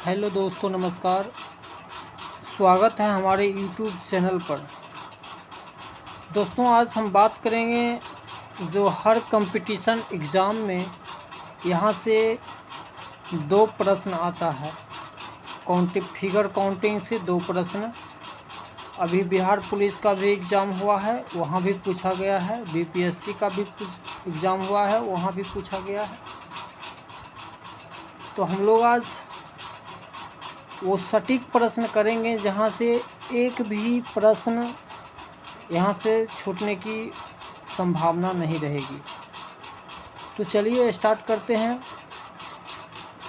Hello दोस्तों, नमस्कार। स्वागत है हमारे यूट्यूब चैनल पर। दोस्तों, आज हम बात करेंगे जो हर कंपटीशन एग्ज़ाम में यहाँ से दो प्रश्न आता है। फिगर काउंटिंग से दो प्रश्न अभी बिहार पुलिस का भी एग्ज़ाम हुआ है, वहाँ भी पूछा गया है। बीपीएससी का भी एग्ज़ाम हुआ है, वहाँ भी पूछा गया है। तो हम लोग आज वो सटीक प्रश्न करेंगे जहाँ से एक भी प्रश्न यहाँ से छूटने की संभावना नहीं रहेगी। तो चलिए स्टार्ट करते हैं।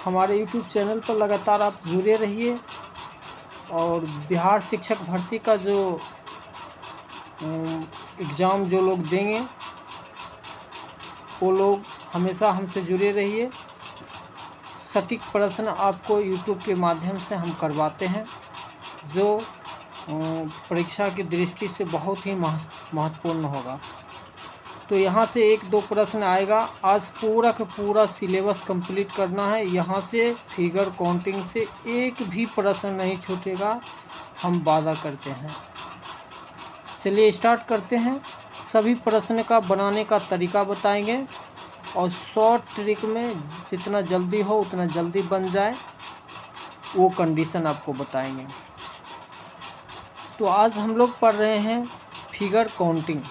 हमारे YouTube चैनल पर लगातार आप जुड़े रहिए और बिहार शिक्षक भर्ती का जो एग्ज़ाम जो लोग देंगे वो लोग हमेशा हमसे जुड़े रहिए। सटीक प्रश्न आपको YouTube के माध्यम से हम करवाते हैं, जो परीक्षा की दृष्टि से बहुत ही महत्वपूर्ण होगा। तो यहाँ से एक दो प्रश्न आएगा। आज पूरा का पूरा सिलेबस कंप्लीट करना है। यहाँ से फिगर काउंटिंग से एक भी प्रश्न नहीं छूटेगा, हम वादा करते हैं। चलिए स्टार्ट करते हैं। सभी प्रश्न का बनाने का तरीका बताएंगे और शॉर्ट ट्रिक में जितना जल्दी हो उतना जल्दी बन जाए वो कंडीशन आपको बताएंगे। तो आज हम लोग पढ़ रहे हैं फिगर काउंटिंग।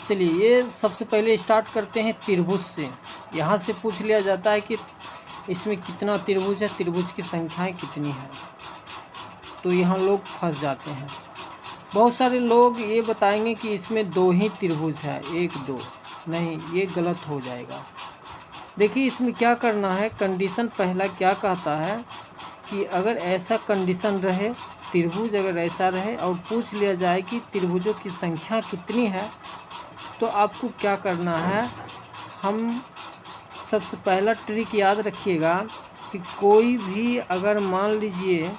चलिए ये सबसे पहले स्टार्ट करते हैं त्रिभुज से। यहाँ से पूछ लिया जाता है कि इसमें कितना त्रिभुज है, त्रिभुज की संख्याएं कितनी है। तो यहाँ लोग फंस जाते हैं। बहुत सारे लोग ये बताएंगे कि इसमें दो ही त्रिभुज है, एक दो नहीं, ये गलत हो जाएगा। देखिए इसमें क्या करना है। कंडीशन पहला क्या कहता है कि अगर ऐसा कंडीशन रहे, त्रिभुज अगर ऐसा रहे और पूछ लिया जाए कि त्रिभुजों की संख्या कितनी है, तो आपको क्या करना है। हम सबसे पहला ट्रिक याद रखिएगा कि कोई भी अगर मान लीजिए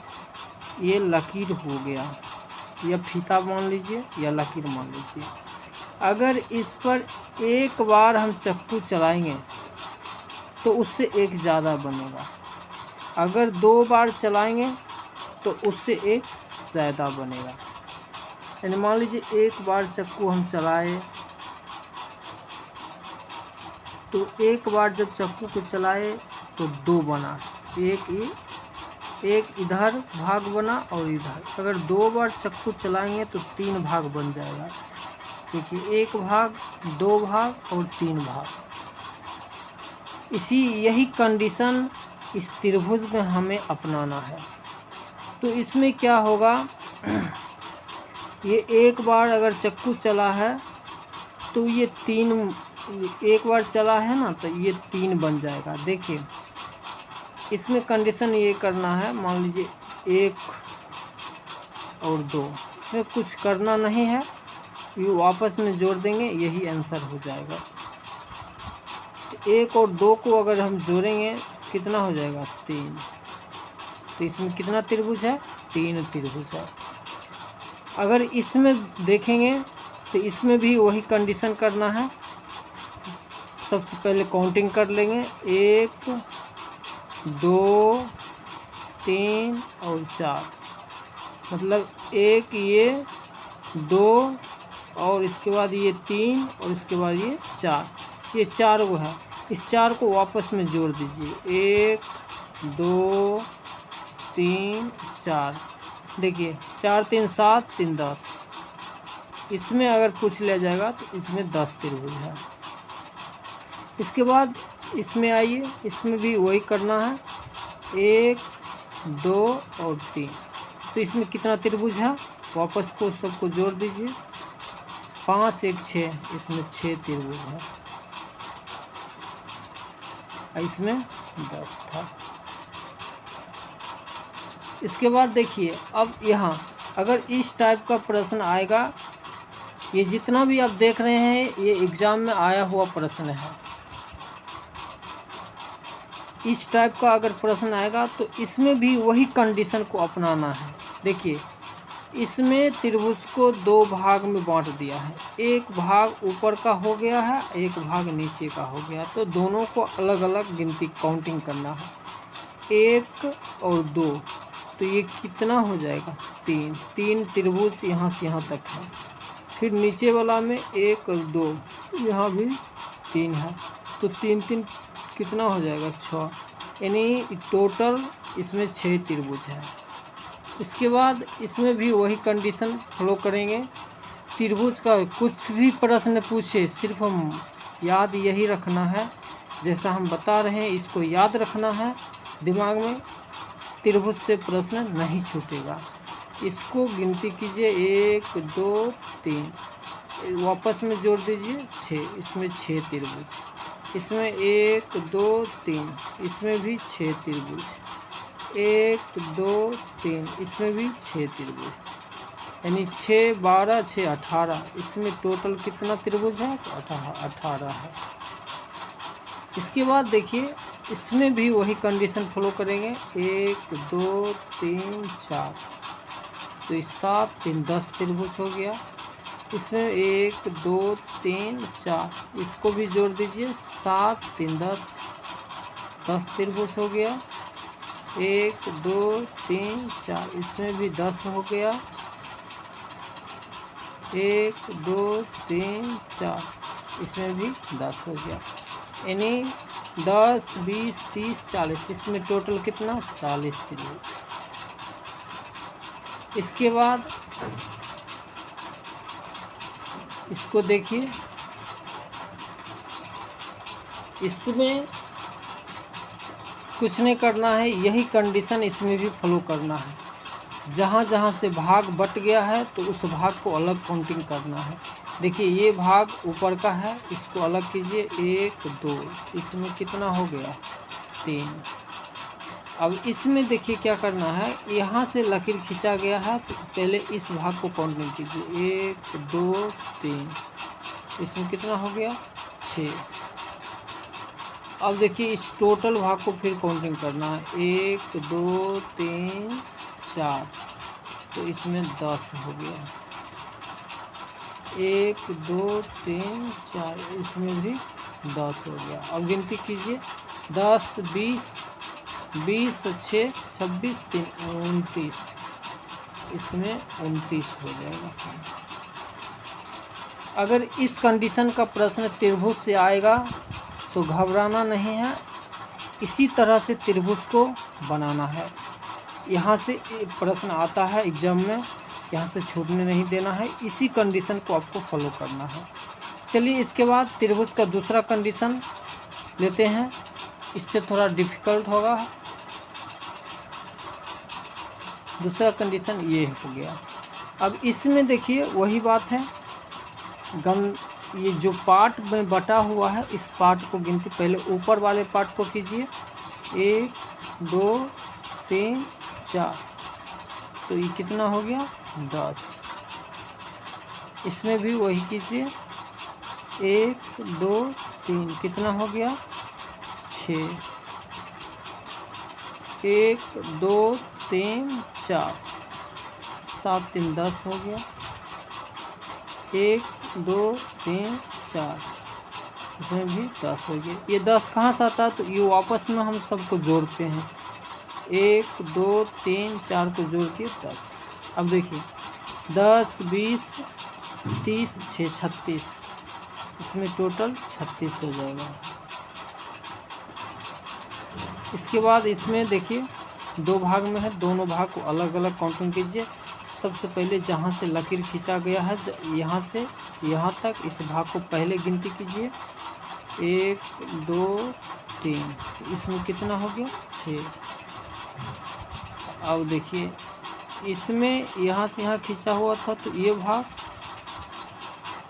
ये लकीर हो गया या फीता मान लीजिए या लकीर मान लीजिए, अगर इस पर एक बार हम चक्कू चलाएंगे तो उससे एक ज़्यादा बनेगा। अगर दो बार चलाएंगे तो उससे एक ज़्यादा बनेगा। यानी मान लीजिए एक बार चक्कू हम चलाए तो एक बार जब चक्कू को चलाए तो दो बना, एक इधर भाग बना और इधर। अगर दो बार चक्कू चलाएंगे तो तीन भाग बन जाएगा। देखिए एक भाग, दो भाग और तीन भाग। यही कंडीशन इस त्रिभुज में हमें अपनाना है। तो इसमें क्या होगा, ये एक बार अगर चक्कू चला है तो ये तीन, एक बार चला है ना, तो ये तीन बन जाएगा। देखिए इसमें कंडीशन ये करना है, मान लीजिए एक और दो, इसमें कुछ करना नहीं है, ये वापस में जोड़ देंगे, यही आंसर हो जाएगा। तो एक और दो को अगर हम जोड़ेंगे कितना हो जाएगा, तीन। तो इसमें कितना त्रिभुज है, तीन त्रिभुज है। अगर इसमें देखेंगे तो इसमें भी वही कंडीशन करना है। सबसे पहले काउंटिंग कर लेंगे, एक दो तीन और चार। मतलब एक, ये दो और इसके बाद ये तीन और इसके बाद ये चार, ये चार वो है। इस चार को वापस में जोड़ दीजिए, एक दो तीन चार। देखिए चार तीन सात, तीन 10। इसमें अगर पूछ लिया जाएगा तो इसमें 10 त्रिभुज है। इसके बाद इसमें आइए, इसमें भी वही करना है, एक दो और तीन। तो इसमें कितना त्रिभुज है, वापस को सबको जोड़ दीजिए, 5 1 6, इसमें 6 त्रिभुज है। इसमें 10 था। इसके बाद देखिए अब यहाँ अगर इस टाइप का प्रश्न आएगा, ये जितना भी आप देख रहे हैं ये एग्ज़ाम में आया हुआ प्रश्न है। इस टाइप का अगर प्रश्न आएगा तो इसमें भी वही कंडीशन को अपनाना है। देखिए इसमें त्रिभुज को दो भाग में बांट दिया है, एक भाग ऊपर का हो गया है, एक भाग नीचे का हो गया। तो दोनों को अलग अलग गिनती काउंटिंग करना है, 1 और 2। तो ये कितना हो जाएगा, 3। 3 त्रिभुज यहाँ से यहाँ तक है। फिर नीचे वाला में 1 और 2, यहाँ भी 3 है। तो 3 3 कितना हो जाएगा, 6। यानी टोटल इसमें 6 त्रिभुज है। इसके बाद इसमें भी वही कंडीशन फॉलो करेंगे। त्रिभुज का कुछ भी प्रश्न पूछे, सिर्फ हम याद यही रखना है, जैसा हम बता रहे हैं इसको याद रखना है दिमाग में। त्रिभुज से प्रश्न नहीं छूटेगा। इसको गिनती कीजिए, 1 2 3, वापस में जोड़ दीजिए 6। इसमें 6 त्रिभुज, इसमें 1 2 3, इसमें भी 6 त्रिभुज, 1 2 3, इसमें भी 6 त्रिभुज, यानी 6 12 6 18। इसमें टोटल कितना त्रिभुज है, 18 है। इसके बाद देखिए इसमें भी वही कंडीशन फॉलो करेंगे, 1 2 3 4। तो इस 7 3 10 त्रिभुज हो गया। इसमें 1 2 3 4, इसको भी जोड़ दीजिए, 7 3 10, 10 त्रिभुज हो गया। 1 2 3 4, इसमें भी 10 हो गया। 1 2 3 4, इसमें भी 10 हो गया। यानी 10 20 30 40, इसमें टोटल कितना, 40 त्रिभुज। इसके बाद इसको देखिए, इसमें कुछ नहीं करना है, यही कंडीशन इसमें भी फॉलो करना है। जहाँ जहाँ से भाग बट गया है तो उस भाग को अलग काउंटिंग करना है। देखिए ये भाग ऊपर का है, इसको अलग कीजिए, 1 2, इसमें कितना हो गया, 3। अब इसमें देखिए क्या करना है, यहाँ से लकीर खींचा गया है तो पहले इस भाग को काउंटिंग कीजिए, 1 2 3, इसमें कितना हो गया, 6। अब देखिए इस टोटल भाग को फिर काउंटिंग करना है, 1 2 3 4, तो इसमें 10 हो गया। 1 2 3 4, इसमें भी 10 हो गया। अब गिनती कीजिए, 10 20 20 6 26 3 29, इसमें 29 हो जाएगा। अगर इस कंडीशन का प्रश्न त्रिभुज से आएगा तो घबराना नहीं है, इसी तरह से त्रिभुज को बनाना है। यहाँ से प्रश्न आता है एग्जाम में, यहाँ से छूटने नहीं देना है, इसी कंडीशन को आपको फॉलो करना है। चलिए इसके बाद त्रिभुज का दूसरा कंडीशन लेते हैं, इससे थोड़ा डिफ़िकल्ट होगा। दूसरा कंडीशन ये हो गया। अब इसमें देखिए वही बात है, ये जो पार्ट में बटा हुआ है इस पार्ट को गिनती पहले ऊपर वाले पार्ट को कीजिए, 1 2 3 4, तो ये कितना हो गया, 10। इसमें भी वही कीजिए, 1 2 3, कितना हो गया, 6। 1 2 3 4, 7 3 10 हो गया। 1 2 3 4, इसमें भी 10 हो गया। ये 10 कहाँ से आता है, तो ये वापस में हम सबको जोड़ते हैं, 1 2 3 4 को जोड़ के 10। अब देखिए 10 20 30 6 36, इसमें टोटल 36 हो जाएगा। इसके बाद इसमें देखिए दो भाग में है, दोनों भाग को अलग अलग काउंटिंग कीजिए। सबसे पहले जहाँ से लकीर खींचा गया है यहाँ से यहाँ तक, इस भाग को पहले गिनती कीजिए, 1 2 3, तो इसमें कितना हो गया, 6। अब देखिए इसमें यहाँ से यहाँ खींचा हुआ था तो ये भाग,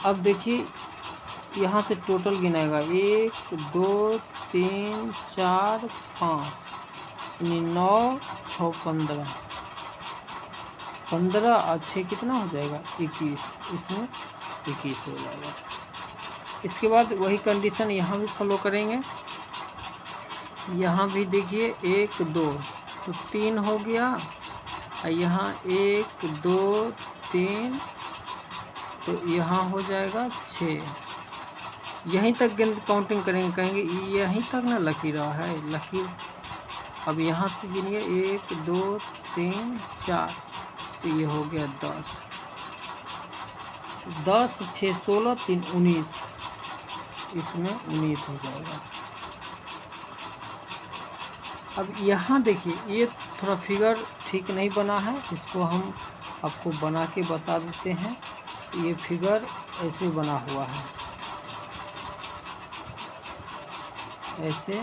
अब देखिए यहाँ से टोटल गिनाएगा, 1 2 3 4 5, यानी 9 6 15, 15 और 6 कितना हो जाएगा, 21, इसमें 21 हो जाएगा। इसके बाद वही कंडीशन यहाँ भी फॉलो करेंगे। यहाँ भी देखिए 1 2, तो 3 हो गया, यहाँ 1 2 3, तो यहाँ हो जाएगा 6। यहीं तक काउंटिंग करेंगे, कहेंगे यहीं तक ना लकीर है, लकीर। अब यहाँ से गिनिए 1 2 3 4, तो ये हो गया 10। 10 6 16 3 19, इसमें 19 हो जाएगा। अब यहाँ देखिए ये थोड़ा फिगर ठीक नहीं बना है, इसको हम आपको बना के बता देते हैं। ये फिगर ऐसे बना हुआ है, ऐसे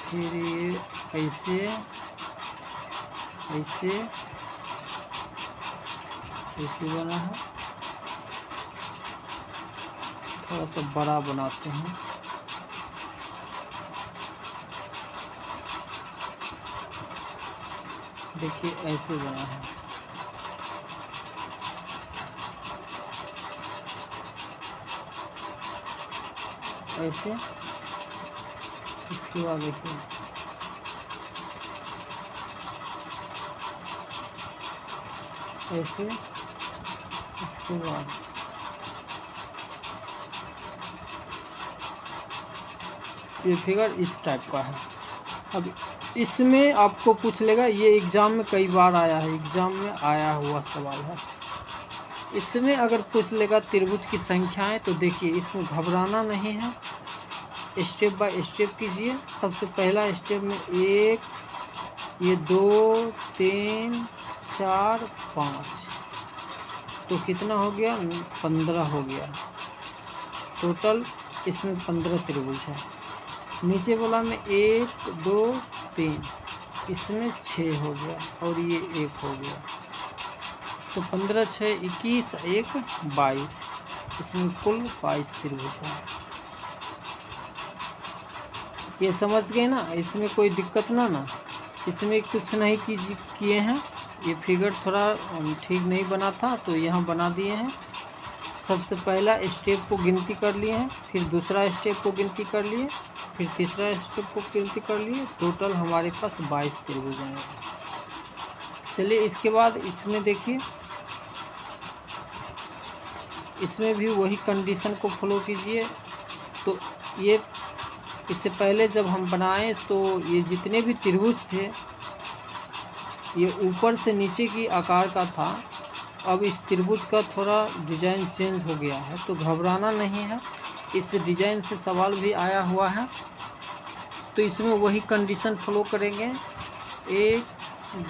फिर ये ऐसे ऐसे ऐसे बना है। थोड़ा सा बड़ा बनाते हैं, देखिए ऐसे बना है। ऐसे, इसके बाद देखिए ऐसे, इसके बाद ये फिगर इस टाइप का है। अब इसमें आपको पूछ लेगा, ये एग्ज़ाम में कई बार आया है, एग्ज़ाम में आया हुआ सवाल है। इसमें अगर पूछ लेगा त्रिभुज की संख्याएं, तो देखिए इसमें घबराना नहीं है, स्टेप बाय स्टेप कीजिए। सबसे पहला स्टेप में 1, ये 2 3 4 5, तो कितना हो गया? 15 हो गया। टोटल इसमें 15 त्रिभुज है। नीचे वाला में 1 2 3, इसमें 6 हो गया और ये 1 हो गया, तो 15 6 21, 1 22, इसमें कुल 22 त्रिभुज है। ये समझ गए ना? इसमें कोई दिक्कत ना इसमें कुछ नहीं किए हैं। ये फिगर थोड़ा ठीक नहीं बना था, तो यहाँ बना दिए हैं। सबसे पहला स्टेप को गिनती कर लिए हैं, फिर दूसरा स्टेप को गिनती कर लिए, फिर तीसरा स्टेप को गिनती कर लिए। टोटल हमारे पास 22 त्रिभुज हैं। चलिए इसके बाद इसमें देखिए, इसमें भी वही कंडीशन को फॉलो कीजिए। तो ये इससे पहले जब हम बनाए, तो ये जितने भी त्रिभुज थे, ये ऊपर से नीचे की आकार का था। अब इस त्रिभुज का थोड़ा डिज़ाइन चेंज हो गया है, तो घबराना नहीं है। इस डिज़ाइन से सवाल भी आया हुआ है, तो इसमें वही कंडीशन फॉलो करेंगे। 1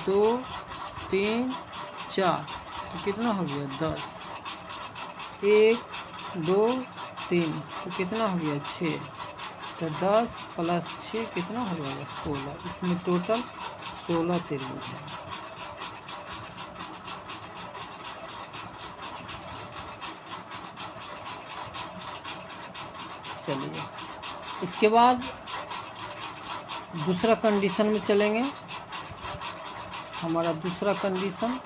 2 3 4, तो कितना हो गया? 10। 1 2 3, तो कितना हो गया? 6। तो 10 + 6 कितना हो जाएगा? 16। इसमें टोटल 16 त्रिभुज है। चलिए इसके बाद दूसरा कंडीशन में चलेंगे। हमारा दूसरा कंडीशन,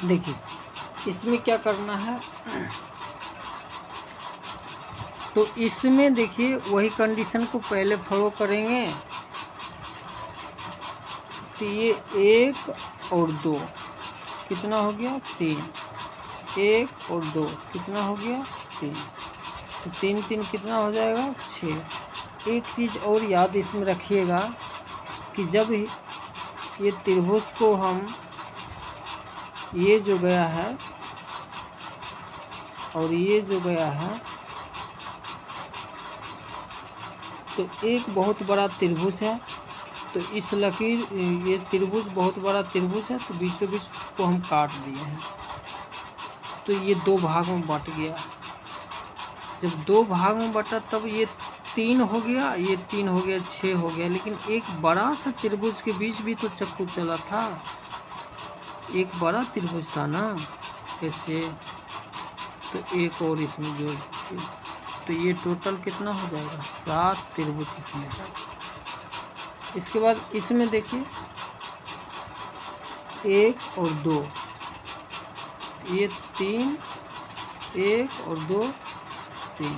देखिए इसमें क्या करना है। तो इसमें देखिए वही कंडीशन को पहले फॉलो करेंगे। तो ये 1 और 2 कितना हो गया? 3। 1 और 2 कितना हो गया? 3। तो 3 3 कितना हो जाएगा? 6। एक चीज़ और याद इसमें रखिएगा कि जब ये त्रिभुज को हम, ये जो गया है और ये जो गया है, तो एक बहुत बड़ा त्रिभुज है। तो इस लकीर, ये त्रिभुज बहुत बड़ा त्रिभुज है, तो बीचों बीच उसको हम काट दिए हैं। तो ये 2 भाग में बट गया। जब 2 भाग में बटा, तब ये 3 हो गया, ये 3 हो गया, 6 हो गया। लेकिन एक बड़ा सा त्रिभुज के बीच भी तो चक्कू चला था, एक बड़ा त्रिभुज था ना ऐसे, तो एक और इसमें जोड़ दीजिए, तो ये टोटल कितना हो जाएगा, 7 त्रिभुज इसमें है। इसके बाद इसमें देखिए 1 और 2, ये 3, 1 और 2 3,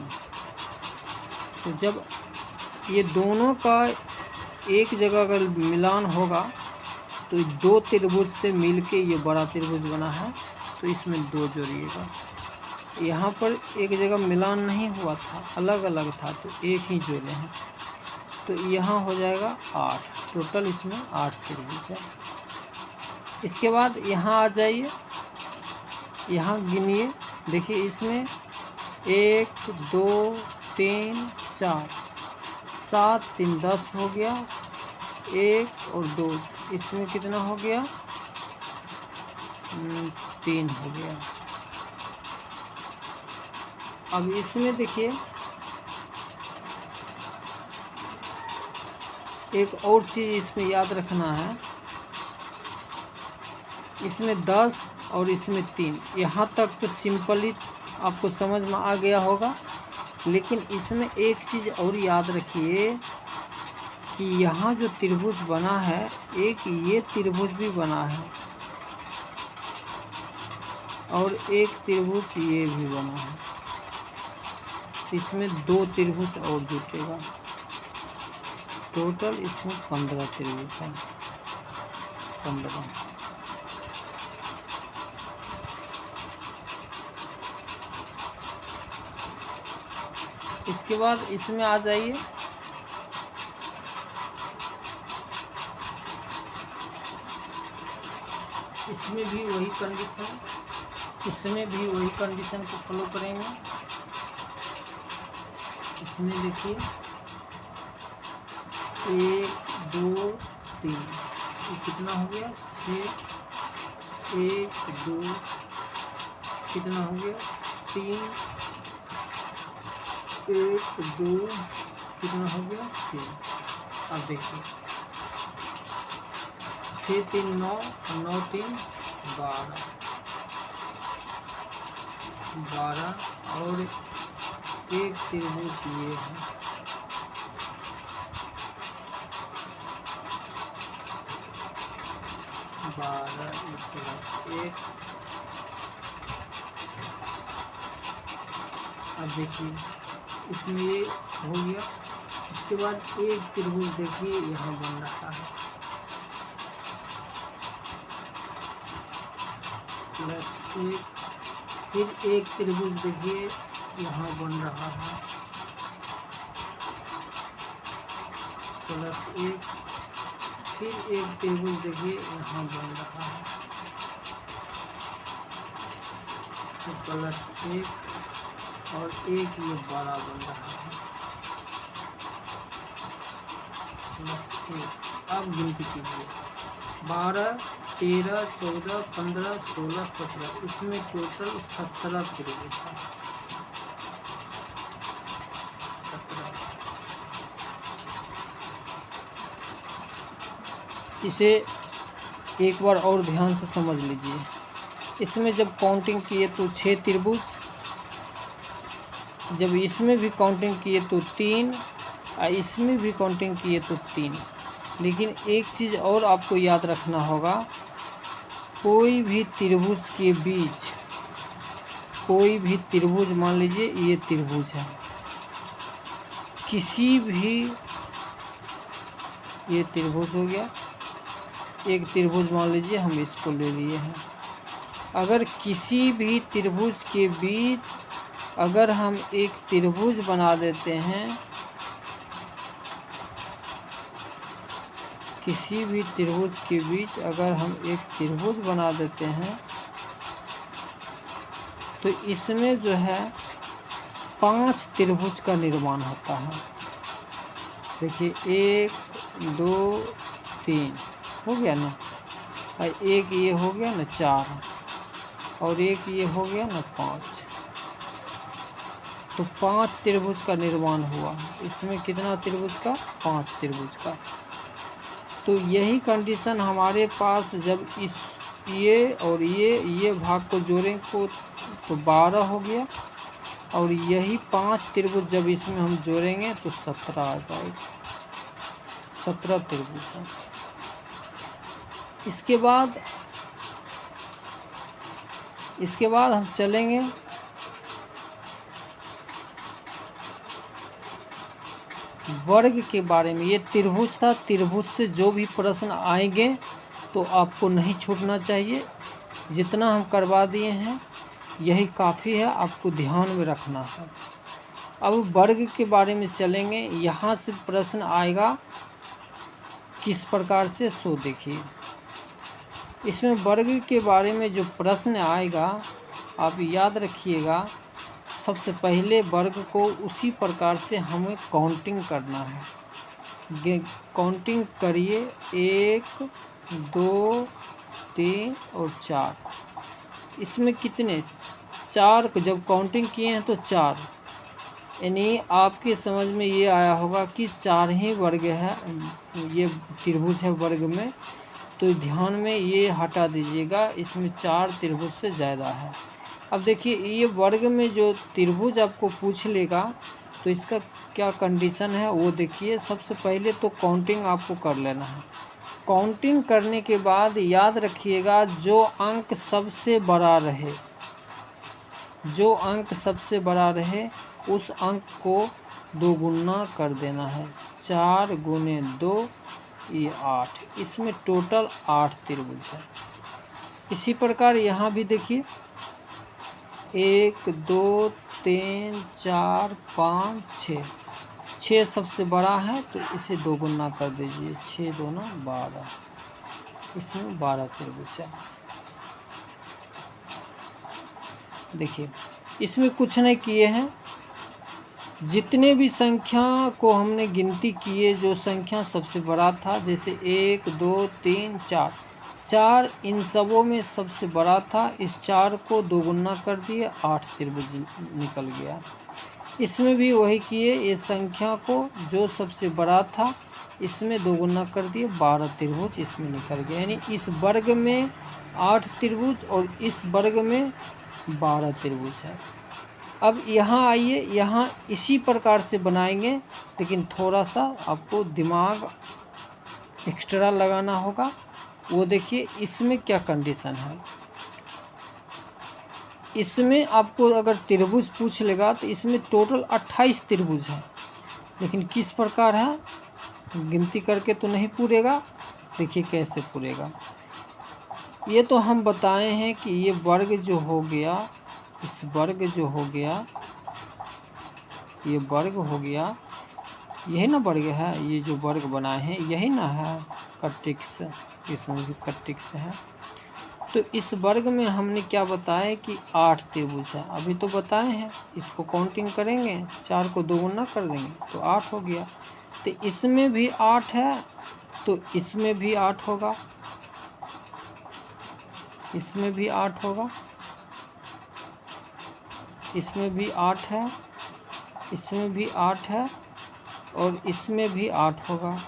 तो जब ये दोनों का एक जगह अगर मिलान होगा तो 2 त्रिभुज से मिलके ये बड़ा त्रिभुज बना है, तो इसमें 2 जोड़िएगा। यहाँ पर एक जगह मिलान नहीं हुआ था, अलग अलग था, तो एक ही जोड़े हैं, तो यहाँ हो जाएगा 8, टोटल इसमें 8 त्रिभुज है। इसके बाद यहाँ आ जाइए, यहाँ गिनिए, देखिए इसमें 1 2 3 4 7 3 10 हो गया, 1 और 2, इसमें कितना हो गया, 3 हो गया। अब इसमें देखिए एक और चीज़ इसमें याद रखना है, इसमें 10 और इसमें 3, यहाँ तक तो सिंपली आपको समझ में आ गया होगा, लेकिन इसमें एक चीज़ और याद रखिए कि यहाँ जो त्रिभुज बना है, एक ये त्रिभुज भी बना है और एक त्रिभुज ये भी बना है, इसमें 2 त्रिभुज और जुटेगा, टोटल इसमें 15 त्रिभुज है, 15। इसके बाद इसमें आ जाइए, इसमें भी वही कंडीशन, इसमें भी वही कंडीशन को फॉलो करेंगे। इसमें देखिए 1 2 3, ये कितना हो गया, 6, 1 2, कितना हो गया, 3, 1 2, कितना हो गया, 3। अब देखिए 6 3 9, 9 3 12, 12 और एक त्रिभुज ये है, बारह प्लस 1। अब देखिए इसमें ये हो गया। इसके बाद एक त्रिभुज देखिए यहाँ बन रहा है, प्लस 1, फिर एक त्रिभुज देखिए यहाँ बन रहा है, प्लस 1, फिर एक त्रिभुज देखिए यहाँ बन रहा है, तो प्लस 1 और एक ये बड़ा बन रहा है, प्लस 1। अब गिनती कीजिए 12 13 14 15 16 17, इसमें टोटल 17 त्रिभुज है, 17। इसे एक बार और ध्यान से समझ लीजिए। इसमें जब काउंटिंग किए तो 6 त्रिभुज, जब इसमें भी काउंटिंग किए तो 3, और इसमें भी काउंटिंग किए तो 3। लेकिन एक चीज़ और आपको याद रखना होगा, कोई भी त्रिभुज के बीच, कोई भी त्रिभुज, मान लीजिए ये त्रिभुज है, किसी भी, ये त्रिभुज हो गया, एक त्रिभुज मान लीजिए हम इसको ले लिए हैं, अगर किसी भी त्रिभुज के बीच अगर हम एक त्रिभुज बना देते हैं, किसी भी त्रिभुज के बीच अगर हम एक त्रिभुज बना देते हैं, तो इसमें जो है 5 त्रिभुज का निर्माण होता है। देखिए 1 2 3 हो गया ना, और एक ये हो गया ना 4, और एक ये हो गया ना 5, तो 5 त्रिभुज का निर्माण हुआ। इसमें कितना त्रिभुज का, 5 त्रिभुज का। तो यही कंडीशन हमारे पास जब इस ये भाग को जोड़ें तो 12 हो गया, और यही 5 त्रिभुज जब इसमें हम जोड़ेंगे तो 17 आ जाएगा, 17 त्रिभुज है। इसके बाद हम चलेंगे वर्ग के बारे में। ये त्रिभुज था, त्रिभुज से जो भी प्रश्न आएंगे तो आपको नहीं छूटना चाहिए। जितना हम करवा दिए हैं यही काफ़ी है, आपको ध्यान में रखना है। अब वर्ग के बारे में चलेंगे। यहाँ से प्रश्न आएगा किस प्रकार से, सो देखिए। इसमें वर्ग के बारे में जो प्रश्न आएगा आप याद रखिएगा, सबसे पहले वर्ग को उसी प्रकार से हमें काउंटिंग करना है। काउंटिंग करिए, 1 2 3 और 4। इसमें कितने, 4 को जब काउंटिंग किए हैं तो 4, यानी आपके समझ में ये आया होगा कि 4 ही वर्ग है, ये त्रिभुज है वर्ग में। तो ध्यान में ये हटा दीजिएगा, इसमें 4 त्रिभुज से ज़्यादा है। अब देखिए ये वर्ग में जो त्रिभुज आपको पूछ लेगा तो इसका क्या कंडीशन है वो देखिए। सबसे पहले तो काउंटिंग आपको कर लेना है। काउंटिंग करने के बाद याद रखिएगा, जो अंक सबसे बड़ा रहे, जो अंक सबसे बड़ा रहे उस अंक को 2 गुना कर देना है। 4 गुने 2 ये 8। इसमें टोटल 8 त्रिभुज है। इसी प्रकार यहाँ भी देखिए, 1 2 3 4 5 6, 6 सबसे बड़ा है तो इसे 2 गुना कर दीजिए, 6 2 12। इसमें 12 त्रिभुज है। देखिए इसमें कुछ नहीं किए हैं, जितने भी संख्या को हमने गिनती किए, जो संख्या सबसे बड़ा था, जैसे 1 2 3 4, इन सबों में सबसे बड़ा था। इस 4 को 2 गुना कर दिए, 8 त्रिभुज निकल गया। इसमें भी वही किए, ये संख्या को जो सबसे बड़ा था इसमें 2 गुना कर दिए, 12 त्रिभुज इसमें निकल गया। यानी इस वर्ग में 8 त्रिभुज और इस वर्ग में 12 त्रिभुज है। अब यहाँ आइए, यहाँ इसी प्रकार से बनाएंगे, लेकिन थोड़ा सा आपको दिमाग एक्स्ट्रा लगाना होगा। वो देखिए इसमें क्या कंडीशन है। इसमें आपको अगर त्रिभुज पूछ लेगा तो इसमें टोटल 28 त्रिभुज है, लेकिन किस प्रकार है, गिनती करके तो नहीं पूरेगा। देखिए कैसे पूरेगा। ये तो हम बताए हैं कि ये वर्ग जो हो गया, इस वर्ग जो हो गया, ये वर्ग हो गया, यही ना वर्ग है। ये जो वर्ग बनाए हैं यही ना है, कट्टिक्स, इसमें भी कट्टिक्स है। तो इस वर्ग में हमने क्या बताया कि 8 त्रिभुज है, अभी तो बताए हैं। इसको काउंटिंग करेंगे, 4 को 2 गुना कर देंगे तो 8 हो गया। तो इसमें भी 8 है तो इसमें भी 8 होगा, इसमें भी 8 होगा, इसमें भी 8 है, इसमें भी 8 है और इसमें भी 8 होगा।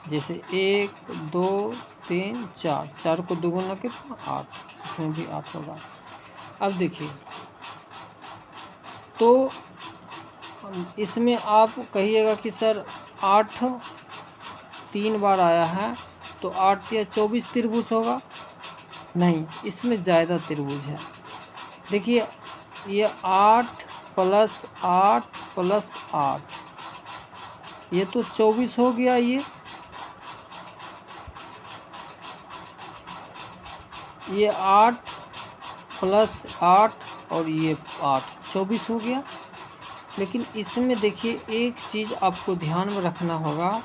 जैसे 1 2 3 4, 4 को 2 गुना कितना, 8, इसमें भी 8 होगा। अब देखिए, तो इसमें आप कहिएगा कि सर 8 3 बार आया है तो 8 या 24 त्रिभुज होगा। नहीं, इसमें ज़्यादा त्रिभुज है। देखिए ये 8 + 8 + 8, ये तो 24 हो गया। ये 8 + 8 और ये 8, 24 हो गया। लेकिन इसमें देखिए एक चीज़ आपको ध्यान में रखना होगा,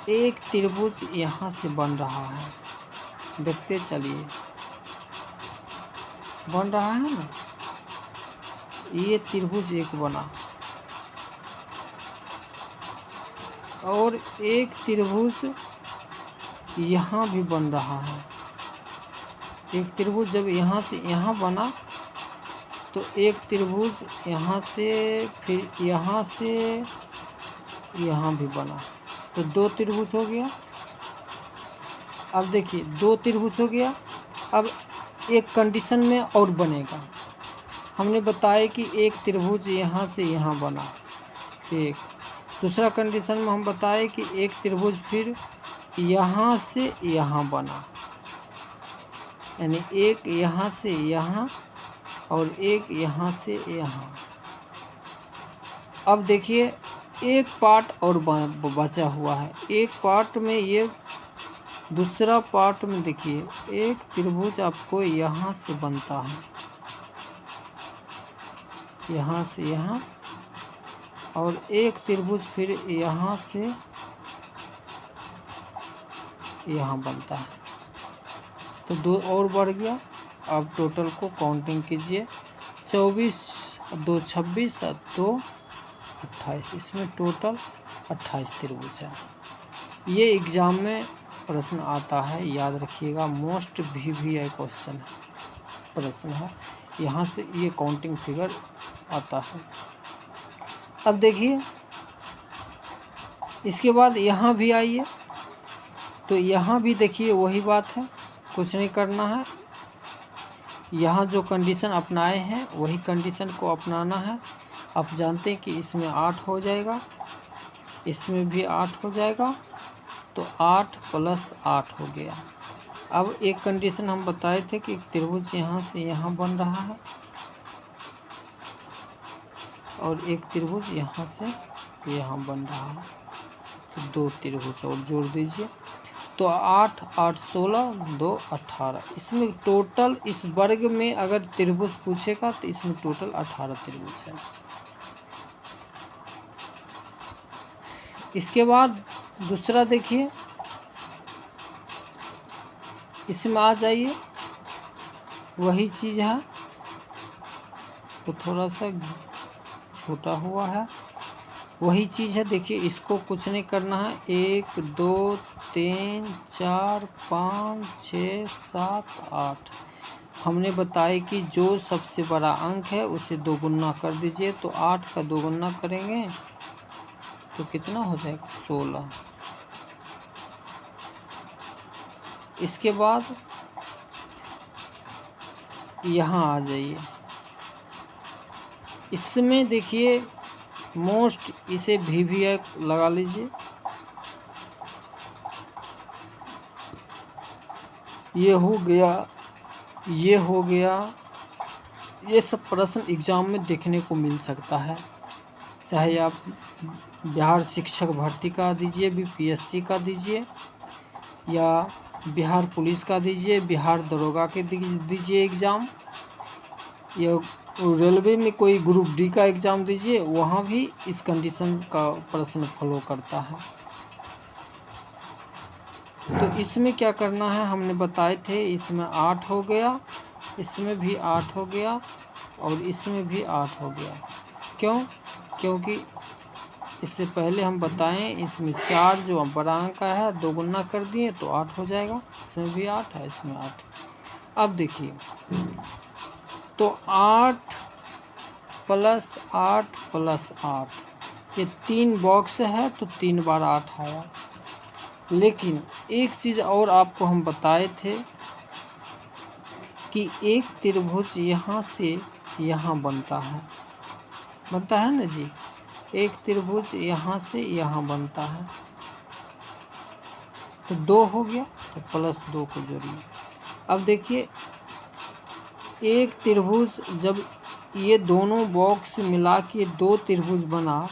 एक त्रिभुज यहाँ से बन रहा है, देखते चलिए, बन रहा है ना, ये त्रिभुज एक बना और एक त्रिभुज यहाँ भी बन रहा है। एक त्रिभुज जब यहाँ से यहाँ बना तो एक त्रिभुज यहाँ से, फिर यहाँ से यहाँ भी बना, तो 2 त्रिभुज हो गया। अब देखिए 2 त्रिभुज हो गया। अब एक कंडीशन में और बनेगा। हमने बताया कि एक त्रिभुज यहाँ से यहाँ बना, एक। दूसरा कंडीशन में हम बताए कि एक त्रिभुज फिर यहाँ से यहाँ बना, यानी एक यहाँ से यहाँ और एक यहाँ से यहाँ। अब देखिए एक पार्ट और बचा हुआ है। एक पार्ट में ये दूसरा पार्ट में देखिए एक त्रिभुज आपको यहाँ से बनता है, यहाँ से यहाँ, और एक त्रिभुज फिर यहाँ से यहाँ बनता है। तो 2 और बढ़ गया। अब टोटल को काउंटिंग कीजिए, 24 2 26 और 2 28, इसमें टोटल 28 त्रिभुज है। ये एग्ज़ाम में प्रश्न आता है, याद रखिएगा, मोस्ट VVI क्वेश्चन है, प्रश्न है, यहाँ से ये काउंटिंग फिगर आता है। अब देखिए इसके बाद यहाँ भी आइए, तो यहाँ भी देखिए वही बात है, कुछ नहीं करना है। यहाँ जो कंडीशन अपनाए हैं वही कंडीशन को अपनाना है। आप जानते हैं कि इसमें 8 हो जाएगा, इसमें भी 8 हो जाएगा, तो 8 + 8 हो गया। अब एक कंडीशन हम बताए थे कि त्रिभुज यहाँ से यहाँ बन रहा है और एक त्रिभुज यहाँ से यहाँ बन रहा है, तो 2 त्रिभुज और जोड़ दीजिए। तो 8 8 16 2 18, इसमें टोटल इस वर्ग में अगर त्रिभुज पूछेगा तो इसमें टोटल 18 त्रिभुज है। इसके बाद दूसरा देखिए, इसमें आ जाइए, वही चीज़ है, इसको थोड़ा सा छोटा हुआ है, वही चीज़ है। देखिए इसको कुछ नहीं करना है, 1 2 3 4 5 6 7 8। हमने बताया कि जो सबसे बड़ा अंक है उसे 2 गुना कर दीजिए, तो 8 का 2 गुना करेंगे तो कितना हो जाएगा, 16। इसके बाद यहाँ आ जाइए, इसमें देखिए मोस्ट, इसे VVI लगा लीजिए, ये हो गया, ये हो गया। ये सब प्रश्न एग्ज़ाम में देखने को मिल सकता है, चाहे आप बिहार शिक्षक भर्ती का दीजिए, BPSC का दीजिए, या बिहार पुलिस का दीजिए, बिहार दरोगा के दीजिए एग्ज़ाम, या रेलवे में कोई ग्रुप D का एग्ज़ाम दीजिए, वहाँ भी इस कंडीशन का प्रश्न फॉलो करता है। तो इसमें क्या करना है हमने बताए थे, इसमें 8 हो गया, इसमें भी 8 हो गया और इसमें भी 8 हो गया। क्यों? क्योंकि इससे पहले हम बताएं, इसमें 4 जो बड़ा अंक का है 2 गुना कर दिए तो 8 हो जाएगा, इसमें भी 8 है, इसमें 8। अब देखिए, तो 8 + 8 + 8, ये 3 बॉक्स है तो 3 बार 8 आया। लेकिन एक चीज़ और आपको हम बताए थे कि एक त्रिभुज यहाँ से यहाँ बनता है ना जी, एक त्रिभुज यहाँ से यहाँ बनता है, तो 2 हो गया, तो +2 को जोड़िए। अब देखिए एक त्रिभुज, जब ये दोनों बॉक्स मिला के 2 त्रिभुज बना,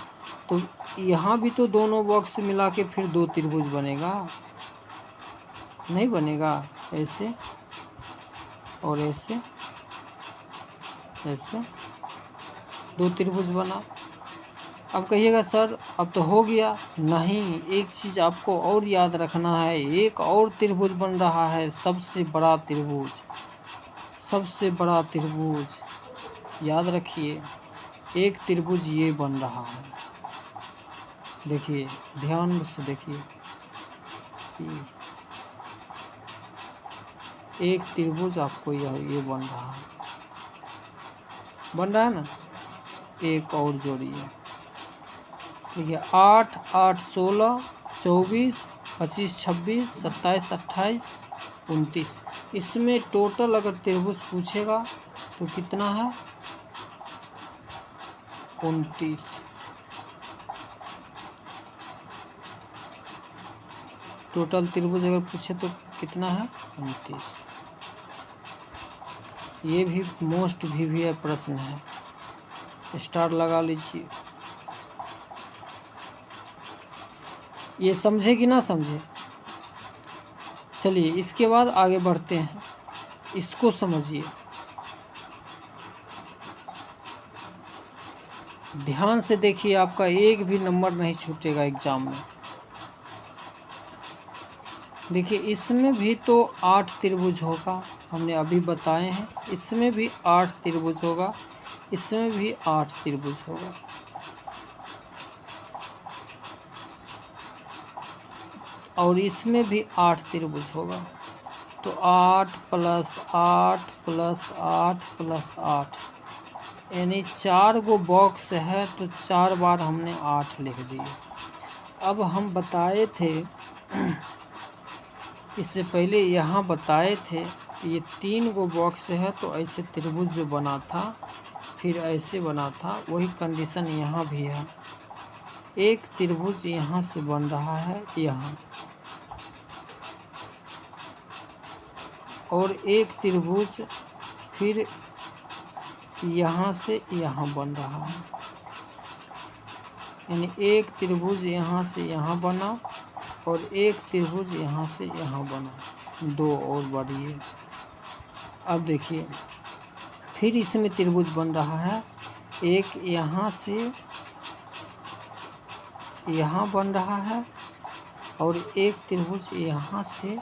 तो यहाँ भी तो दोनों बॉक्स मिला के फिर 2 त्रिभुज बनेगा, नहीं बनेगा? ऐसे और ऐसे, ऐसे 2 त्रिभुज बना। अब कहिएगा सर अब तो हो गया, नहीं, एक चीज़ आपको और याद रखना है, एक और त्रिभुज बन रहा है, सबसे बड़ा त्रिभुज, सबसे बड़ा त्रिभुज, याद रखिए, एक त्रिभुज ये बन रहा है। देखिए ध्यान से देखिए, एक त्रिभुज आपको ये बन रहा है ना। एक और जोड़िए, देखिए 8 8 16 24 25, 26, 27, 28, 29। इसमें टोटल अगर त्रिभुज पूछेगा तो कितना है? 29। टोटल त्रिभुज अगर पूछे तो कितना है? 29। ये भी मोस्ट VVI प्रश्न है, स्टार लगा लीजिए। ये समझे कि ना समझे? चलिए इसके बाद आगे बढ़ते हैं, इसको समझिए, ध्यान से देखिए, आपका एक भी नंबर नहीं छूटेगा एग्जाम में। देखिए इसमें भी तो 8 त्रिभुज होगा, हमने अभी बताए हैं। इसमें भी 8 त्रिभुज होगा, इसमें भी 8 त्रिभुज होगा। और इसमें भी 8 त्रिभुज होगा। तो 8 + 8 + 8 + 8, यानी 4 गो बॉक्स है तो 4 बार हमने 8 लिख दिए। अब हम बताए थे इससे पहले, यहाँ बताए थे ये 3 गो बॉक्स है तो ऐसे त्रिभुज जो बना था फिर ऐसे बना था, वही कंडीशन यहाँ भी है। एक त्रिभुज यहाँ से बन रहा है यहाँ, और एक त्रिभुज फिर यहाँ से यहाँ बन रहा है, यानी एक त्रिभुज यहाँ से यहाँ बना और एक त्रिभुज यहाँ से यहाँ बना, 2 और बढ़िए। अब देखिए फिर इसमें त्रिभुज बन रहा है, एक यहाँ से यहाँ बन रहा है और एक त्रिभुज यहाँ से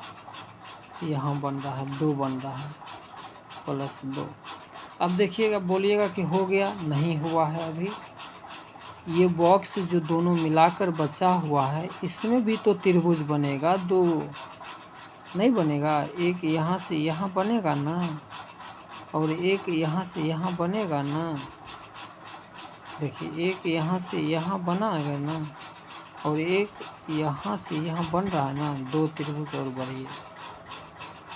यहाँ बन रहा है, 2 बन रहा है, +2। अब देखिएगा, बोलिएगा कि हो गया, नहीं हुआ है अभी। ये बॉक्स जो दोनों मिलाकर बचा हुआ है इसमें भी तो त्रिभुज बनेगा, 2 नहीं बनेगा? एक यहाँ से यहाँ बनेगा ना, और एक यहाँ से यहाँ बनेगा ना। देखिए एक यहाँ से यहाँ बनाएगा ना, और एक यहाँ से यहाँ बन रहा है ना, 2 त्रिभुज और बढ़िए।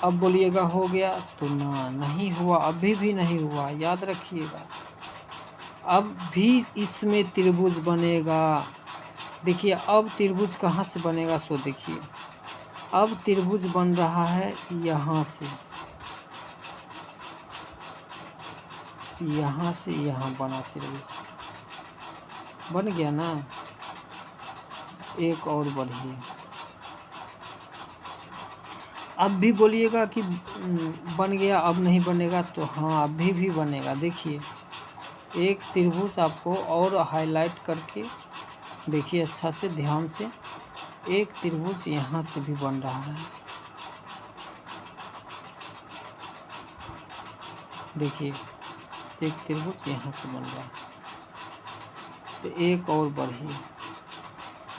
अब बोलिएगा हो गया, तो ना, नहीं हुआ, अभी भी नहीं हुआ, याद रखिएगा। अब भी इसमें त्रिभुज बनेगा। देखिए अब त्रिभुज कहाँ से बनेगा, सो देखिए अब त्रिभुज बन रहा है यहाँ से, यहाँ से यहाँ बना त्रिभुज, बन गया ना। एक और बढ़िए। अब भी बोलिएगा कि बन गया, अब नहीं बनेगा, तो हाँ अभी भी बनेगा। देखिए एक त्रिभुज आपको और हाईलाइट करके देखिए अच्छा से, ध्यान से, एक त्रिभुज यहाँ से भी बन रहा है। देखिए एक त्रिभुज यहाँ से बन रहा है, तो एक और बढ़िए।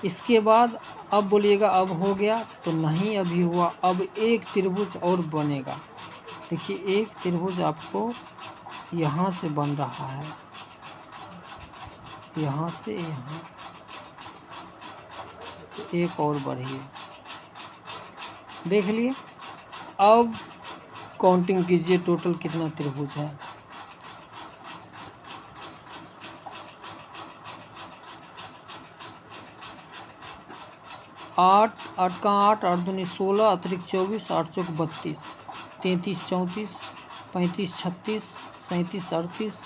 इसके बाद अब बोलिएगा अब हो गया, तो नहीं अभी हुआ, अब एक त्रिभुज और बनेगा। देखिए एक त्रिभुज आपको यहाँ से बन रहा है, यहाँ से यहाँ, तो एक और बढ़िए। देख लिए। अब काउंटिंग कीजिए टोटल कितना त्रिभुज है। 8, 8 का 8, 8 दूनी 16, अतिरिक्त 24, 8 चौक 32, 33 34, 35 36, 37 38,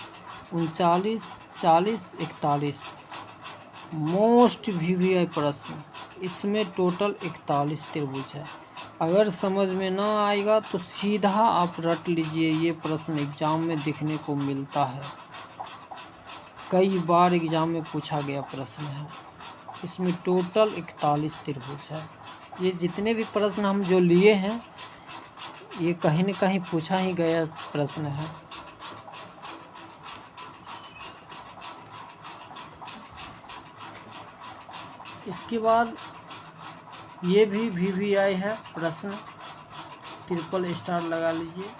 39 40, 41। मोस्ट VVI प्रश्न, इसमें टोटल 41 त्रिभुज है। अगर समझ में ना आएगा तो सीधा आप रट लीजिए, ये प्रश्न एग्जाम में देखने को मिलता है, कई बार एग्जाम में पूछा गया प्रश्न है। इसमें टोटल 41 त्रिभुज है। ये जितने भी प्रश्न हम जो लिए हैं ये कहीं न कहीं पूछा ही गया प्रश्न है। इसके बाद ये भी VVI है प्रश्न, ट्रिपल स्टार लगा लीजिए।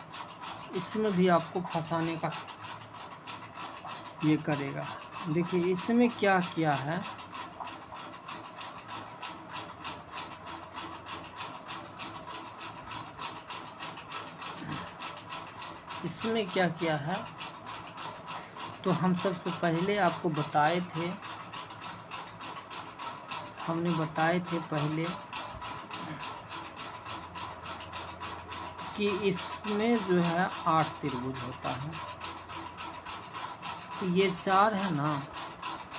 इसमें भी आपको फंसाने का ये करेगा। देखिए इसमें क्या किया है, इसमें क्या किया है, तो हम सबसे पहले आपको बताए थे, हमने बताए थे पहले कि इसमें जो है 8 त्रिभुज होता है। तो ये 4 है ना,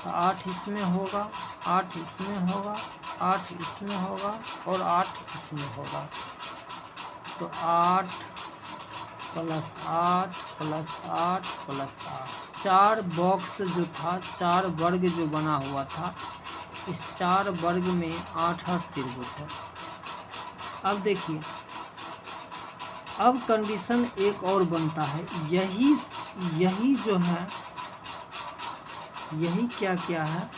तो 8 इसमें होगा, 8 इसमें होगा, 8 इसमें होगा और 8 इसमें होगा। तो 8 + 8 + 8 + 8, 4 बॉक्स जो था, 4 वर्ग जो बना हुआ था, इस 4 वर्ग में 8-8 त्रिभुज है। अब देखिए, अब कंडीशन एक और बनता है, यही जो है, यही क्या किया है,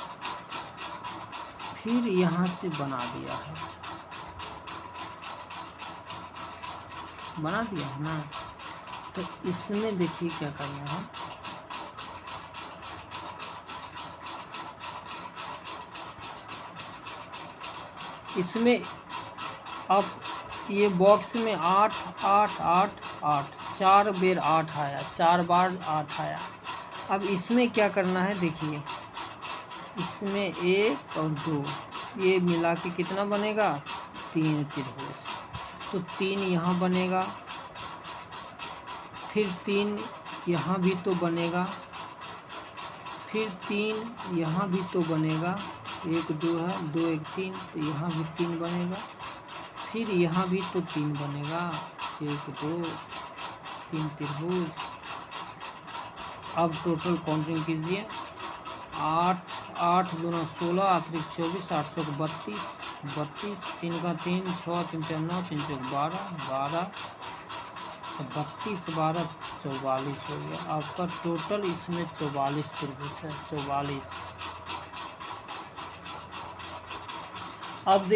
फिर यहाँ से बना दिया है, बना दिया है ना। तो इसमें देखिए क्या करना है, इसमें अब ये बॉक्स में 8 8 8 8, 4 बेर 8 आया, 4 बार 8 आया। अब इसमें क्या करना है, देखिए इसमें 1 और 2 ये मिला के कितना बनेगा, 3 त्रिभुज। तो 3 यहाँ बनेगा, फिर 3 यहाँ भी तो बनेगा, फिर 3 यहाँ भी तो बनेगा, 1 2 है, 2 1 3, तो यहाँ भी 3 बनेगा, फिर यहाँ भी तो 3 बनेगा, 1 2 3 त्रिभुज। अब टोटल काउंटिंग कीजिए, 8 8 दूना 16, अतिरिक्त 24, 8 चौक 32, 32, 3 का 3, 6 3 4 9, 3 चौक 12, 12, तो 32 12 44 हो गया आपका टोटल। इसमें 44 त्रिभुज है, 44। अब